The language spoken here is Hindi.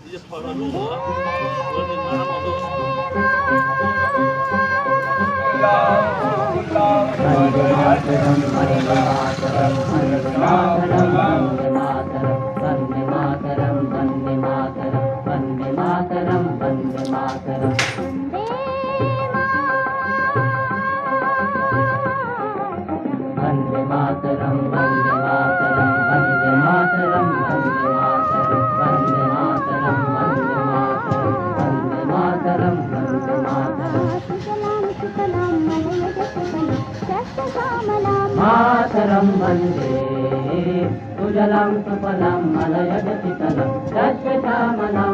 이제 바로 누가 원인 말하면 मातरं वन्दे सुजलं सुफलं मलयजशीतलं सस्यश्यामलां